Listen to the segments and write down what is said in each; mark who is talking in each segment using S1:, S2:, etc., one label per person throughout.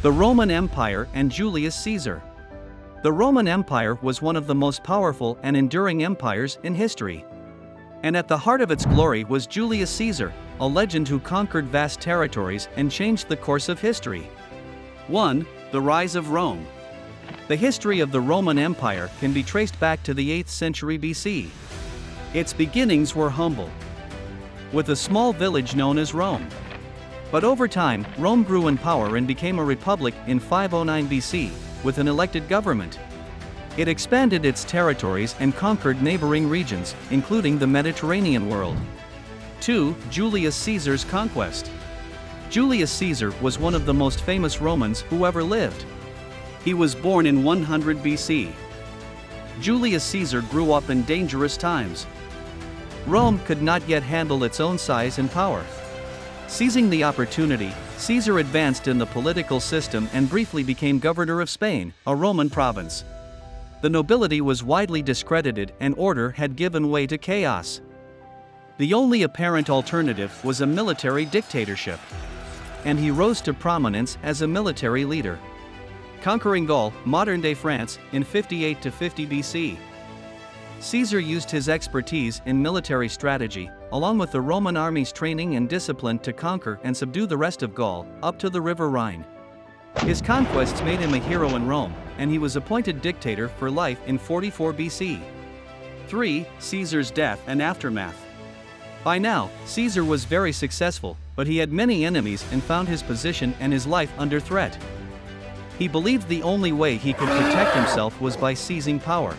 S1: The Roman Empire and Julius Caesar. The Roman Empire was one of the most powerful and enduring empires in history. And at the heart of its glory was Julius Caesar, a legend who conquered vast territories and changed the course of history. 1. The rise of Rome. The history of the Roman Empire can be traced back to the 8th century BC. Its beginnings were humble, with a small village known as Rome. But over time, Rome grew in power and became a republic in 509 BC, with an elected government. It expanded its territories and conquered neighboring regions, including the Mediterranean world. 2. Julius Caesar's conquest. Julius Caesar was one of the most famous Romans who ever lived. He was born in 100 BC. Julius Caesar grew up in dangerous times. Rome could not yet handle its own size and power. Seizing the opportunity, Caesar advanced in the political system and briefly became governor of Spain, a Roman province. The nobility was widely discredited and order had given way to chaos. The only apparent alternative was a military dictatorship. And he rose to prominence as a military leader, conquering Gaul, modern-day France, in 58 to 50 BC. Caesar used his expertise in military strategy, along with the Roman army's training and discipline to conquer and subdue the rest of Gaul, up to the river Rhine. His conquests made him a hero in Rome, and he was appointed dictator for life in 44 BC. 3. Caesar's death and aftermath. By now, Caesar was very successful, but he had many enemies and found his position and his life under threat. He believed the only way he could protect himself was by seizing power.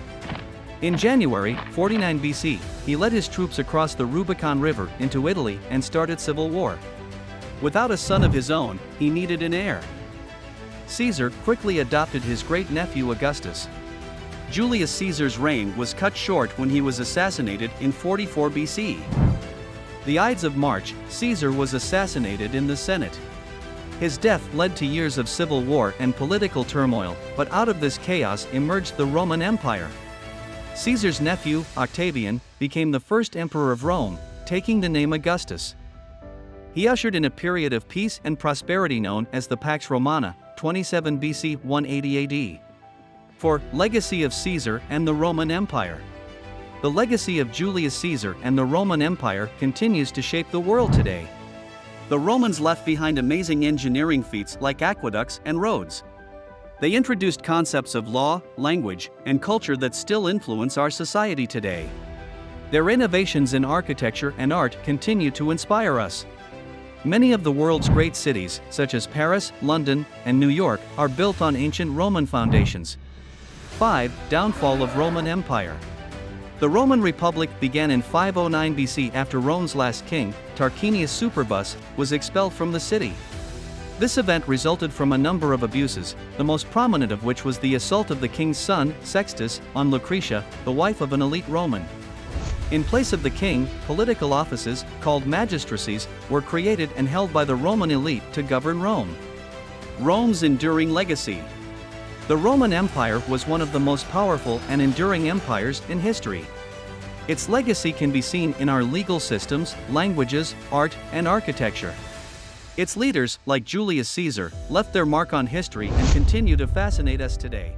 S1: In January 49 BC, he led his troops across the Rubicon River into Italy and started civil war. Without a son of his own, he needed an heir. Caesar quickly adopted his great-nephew Augustus. Julius Caesar's reign was cut short when he was assassinated in 44 BC. The Ides of March, Caesar was assassinated in the Senate. His death led to years of civil war and political turmoil, but out of this chaos emerged the Roman Empire. Caesar's nephew, Octavian, became the first emperor of Rome, taking the name Augustus. He ushered in a period of peace and prosperity known as the Pax Romana, 27 BC 180 AD. 4. Legacy of Caesar and the Roman Empire. The legacy of Julius Caesar and the Roman Empire continues to shape the world today. The Romans left behind amazing engineering feats like aqueducts and roads. They introduced concepts of law, language, and culture that still influence our society today. Their innovations in architecture and art continue to inspire us. Many of the world's great cities, such as Paris, London, and New York, are built on ancient Roman foundations. 5. Downfall of Roman Empire. The Roman Republic began in 509 BC after Rome's last king, Tarquinius Superbus, was expelled from the city. This event resulted from a number of abuses, the most prominent of which was the assault of the king's son, Sextus, on Lucretia, the wife of an elite Roman. In place of the king, political offices, called magistracies, were created and held by the Roman elite to govern Rome. Rome's enduring legacy. The Roman Empire was one of the most powerful and enduring empires in history. Its legacy can be seen in our legal systems, languages, art, and architecture. Its leaders, like Julius Caesar, left their mark on history and continue to fascinate us today.